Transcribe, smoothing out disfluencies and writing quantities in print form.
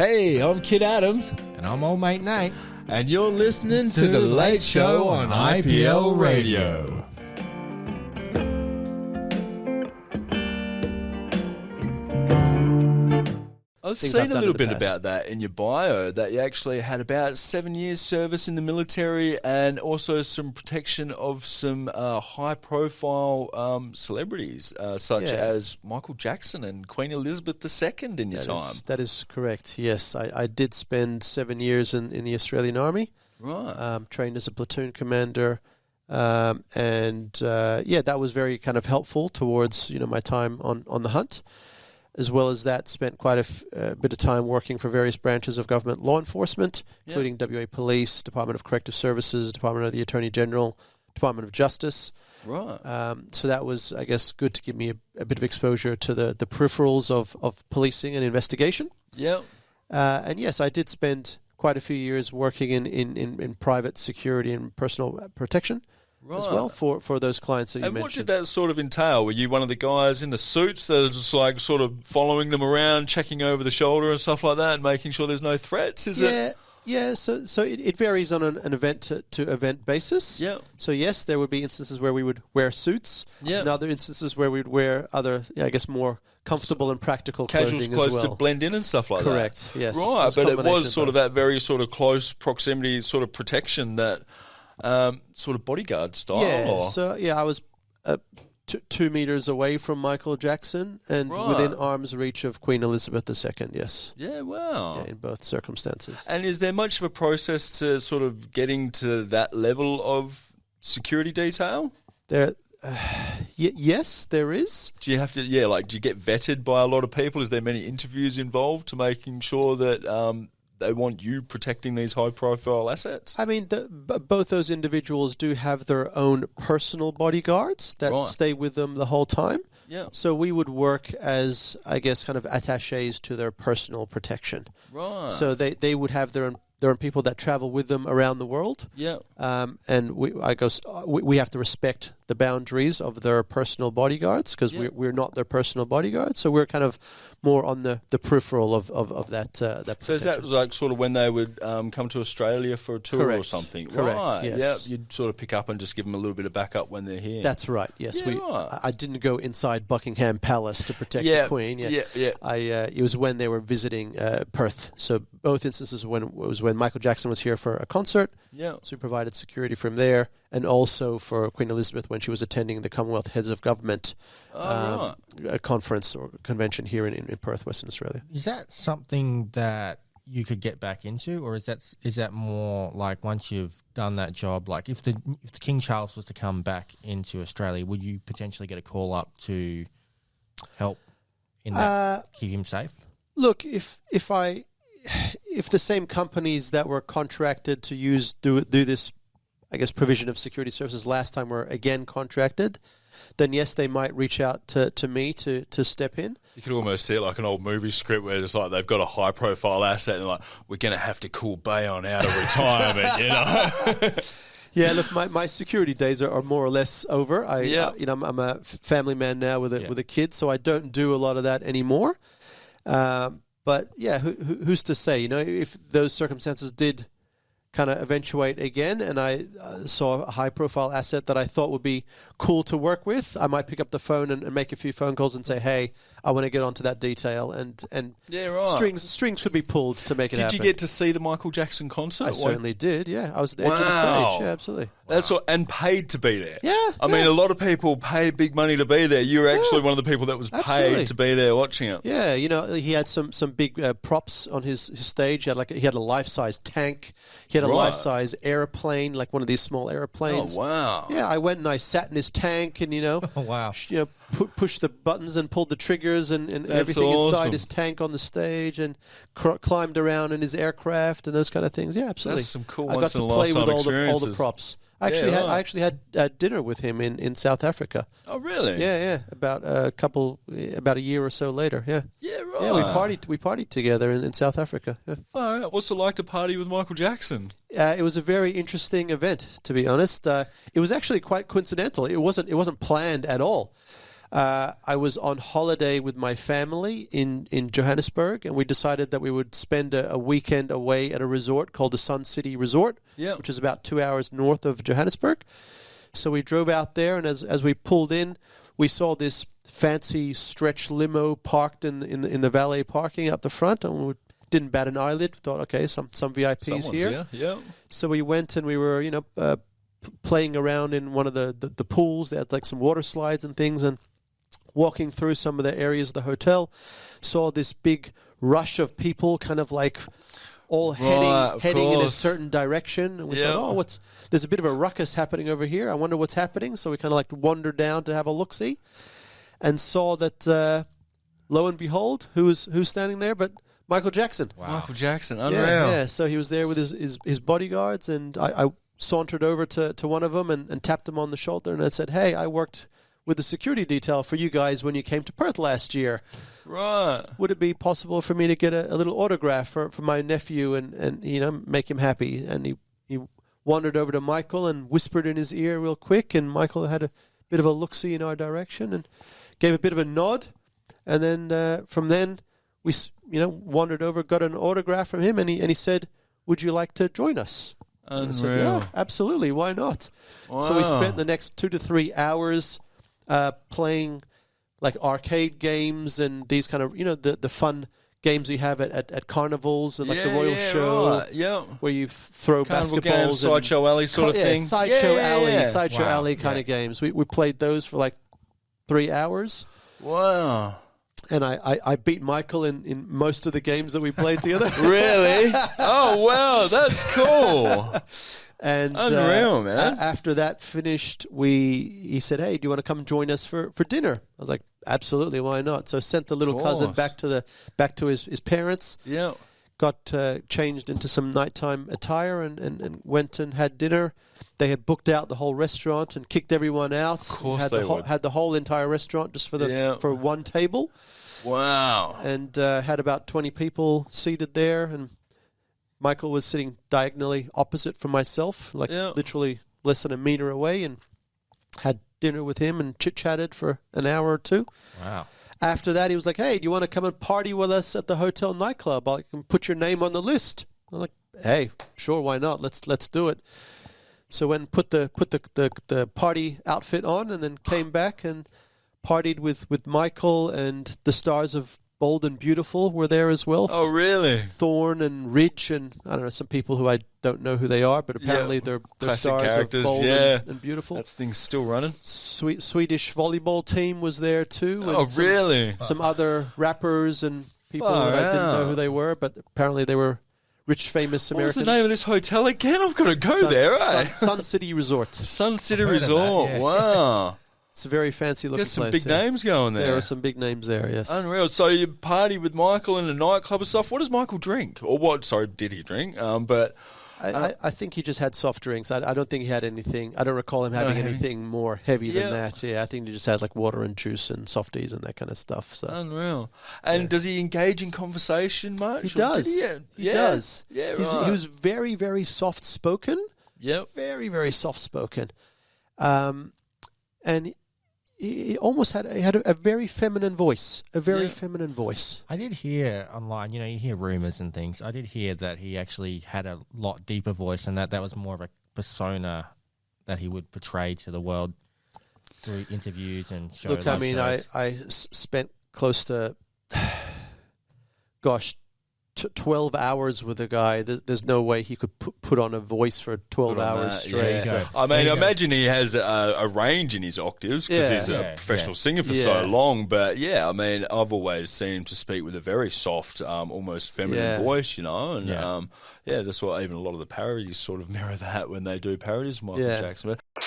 Hey, I'm Kid Adams. And I'm old mate Nate. And you're listening to The Late Show on IPL Radio. I've seen a little bit about that in your bio, that you actually had about 7 years service in the military and also some protection of some high-profile celebrities, such as Michael Jackson and Queen Elizabeth II in your time. That is correct, yes. I did spend 7 years in the Australian Army. Right. Trained as a platoon commander. That was very kind of helpful towards, my time on the hunt. As well as that, spent quite a bit of time working for various branches of government law enforcement, including WA Police, Department of Corrective Services, Department of the Attorney General, Department of Justice. Right. So that was, I guess, good to give me a bit of exposure to the peripherals of policing and investigation. Yeah. And yes, I did spend quite a few years working in private security and personal protection. Right. As well for those clients that you mentioned. And what did that sort of entail? Were you one of the guys in the suits that are just like sort of following them around, checking over the shoulder and stuff like that, and making sure there's no threats? Yeah. So it varies on an event to event basis. Yeah. So yes, there would be instances where we would wear suits. Yeah. And other instances where we'd wear other, I guess, more comfortable and practical casual clothing clothes as well. to blend in and stuff like Correct. that. Yes. Right, but it was sort of that very sort of close proximity sort of protection that. Sort of bodyguard style? Yeah, I was 2 meters away from Michael Jackson and within arm's reach of Queen Elizabeth II, yes. Yeah, wow. Yeah, in both circumstances. And is there much of a process to sort of getting to that level of security detail? Yes, there is. Do you have to, do you get vetted by a lot of people? Is there many interviews involved to making sure that they want you protecting these high-profile assets? I mean, both those individuals do have their own personal bodyguards that stay with them the whole time. Yeah. So we would work as, I guess, kind of attachés to their personal protection. Right. So they would have their own people that travel with them around the world. Yeah. And we have to respect the boundaries of their personal bodyguards because we're not their personal bodyguards. So we're kind of more on the peripheral of that protection. So is that like sort of when they would come to Australia for a tour or something? Correct, right. yes. Yeah, you'd sort of pick up and just give them a little bit of backup when they're here. That's right, yes. Yeah, I didn't go inside Buckingham Palace to protect the Queen. Yeah. It was when they were visiting Perth. So both instances was when Michael Jackson was here for a concert. Yeah. So we provided security from there, and also for Queen Elizabeth when she was attending the Commonwealth Heads of Government a conference or convention here in Perth, Western Australia. Is that something that you could get back into, or is that more like once you've done that job, like if the King Charles was to come back into Australia, would you potentially get a call up to help in that, keep him safe? Look, if the same companies that were contracted to do this, I guess, provision of security services last time were again contracted, then yes, they might reach out to me to step in. You could almost see it like an old movie script where it's like they've got a high-profile asset and like, we're going to have to call Bayan out of retirement, you know? Yeah, look, my security days are more or less over. I'm a family man now with a kid, so I don't do a lot of that anymore. But yeah, who's to say? If those circumstances did kind of eventuate again, and I saw a high-profile asset that I thought would be cool to work with, I might pick up the phone and make a few phone calls and say, "Hey, I want to get onto that detail." And strings could be pulled to make it happen. Did you get to see the Michael Jackson concert? I certainly did. Yeah, I was at the edge of the stage. Yeah, absolutely. That's and paid to be there. Yeah. I mean, a lot of people pay big money to be there. You were actually one of the people that was paid to be there watching it. Yeah, he had some big props on his stage. He had a life-size tank. He had a life-size airplane, like one of these small airplanes. Oh, wow. Yeah, I went and I sat in his tank and, oh, wow. Pushed the buttons and pulled the triggers and everything inside his tank on the stage and climbed around in his aircraft and those kind of things. Yeah, absolutely. That's some cool I got to play with all the props. I actually had dinner with him in South Africa. Oh, really? Yeah. About a year or so later. Yeah. Yeah, right. Yeah, we partied together in South Africa. Yeah. All right. What's it like to party with Michael Jackson? It was a very interesting event, to be honest. It was actually quite coincidental. It wasn't planned at all. I was on holiday with my family in Johannesburg, and we decided that we would spend a weekend away at a resort called the Sun City Resort, which is about 2 hours north of Johannesburg. So we drove out there, and as we pulled in, we saw this fancy stretch limo parked in the valet parking out the front, and we didn't bat an eyelid. Thought, okay, some VIPs Someone's here. Yeah. So we went and we were, playing around in one of the pools. They had like some water slides and things, and walking through some of the areas of the hotel, saw this big rush of people kind of like all heading in a certain direction. And we thought, there's a bit of a ruckus happening over here. I wonder what's happening. So we kind of like wandered down to have a look-see and saw that, lo and behold, who's standing there but Michael Jackson. Wow. Michael Jackson, unreal. Yeah, so he was there with his bodyguards, and I sauntered over to one of them and tapped him on the shoulder, and I said, hey, I worked with the security detail for you guys when you came to Perth last year. Right. Would it be possible for me to get a little autograph for my nephew and make him happy? And he wandered over to Michael and whispered in his ear real quick, and Michael had a bit of a look-see in our direction and gave a bit of a nod. And then from then we wandered over, got an autograph from him, and he said, would you like to join us? Unreal. I said, yeah, absolutely. Why not? Wow. So we spent the next 2 to 3 hours playing like arcade games and these kind of, the fun games you have at carnivals and like the Royal Show, where you throw Carnival basketballs, games, Sideshow Alley sort of thing. Sideshow Alley kind of games. We played those for like 3 hours. Wow. And I beat Michael in most of the games that we played together. Really? Oh, wow. That's cool. And unreal, man. After that finished, he said, hey, do you want to come join us for dinner? I was like, absolutely, why not? So sent the little cousin back to his parents. Yeah. Got changed into some nighttime attire and went and had dinner. They had booked out the whole restaurant and kicked everyone out. Of course had the whole entire restaurant just for one table. Wow. And had about 20 people seated there, and Michael was sitting diagonally opposite from myself, literally less than a meter away, and had dinner with him and chit-chatted for an hour or two. Wow. After that, he was like, hey, do you want to come and party with us at the hotel nightclub? I can put your name on the list. I'm like, hey, sure, why not? Let's do it. So went and put the party outfit on, and then came back and partied with Michael, and the stars of Bold and Beautiful were there as well. Oh, really? Thorn and Ridge, and I don't know, some people who I don't know who they are, but apparently they're stars characters, of Bold and Beautiful. That thing's still running. Swedish volleyball team was there too. Oh, really? Some other rappers and people that I didn't know who they were, but apparently they were rich, famous Americans. What's the name of this hotel again? I've got to go there, eh? Sun City Resort. Sun City Resort. That, yeah. Wow. It's a very fancy looking place. There's some big names going there. There are some big names there, yes. Unreal. So you party with Michael in a nightclub and stuff. What does Michael drink? Or what? Sorry, did he drink? I think he just had soft drinks. I don't think he had anything. I don't recall him having anything more heavy than that. Yeah, I think he just had like water and juice and softies and that kind of stuff. So unreal. And does he engage in conversation much? He does. He does. Yeah, right. He was very, very soft spoken. Yep. Very, very soft spoken. And he almost had a very feminine voice. A very feminine voice. I did hear online, you hear rumors and things. I did hear that he actually had a lot deeper voice, and that was more of a persona that he would portray to the world through interviews and shows. Look, I mean, I spent close to, 12 hours with a guy. There's no way he could put on a voice for 12 hours straight. Yeah. So, I mean, imagine he has a range in his octaves because he's a professional singer for so long. But I mean, I've always seen him to speak with a very soft, almost feminine voice, And that's what even a lot of the parodies sort of mirror that when they do parodies of Michael Jackson. But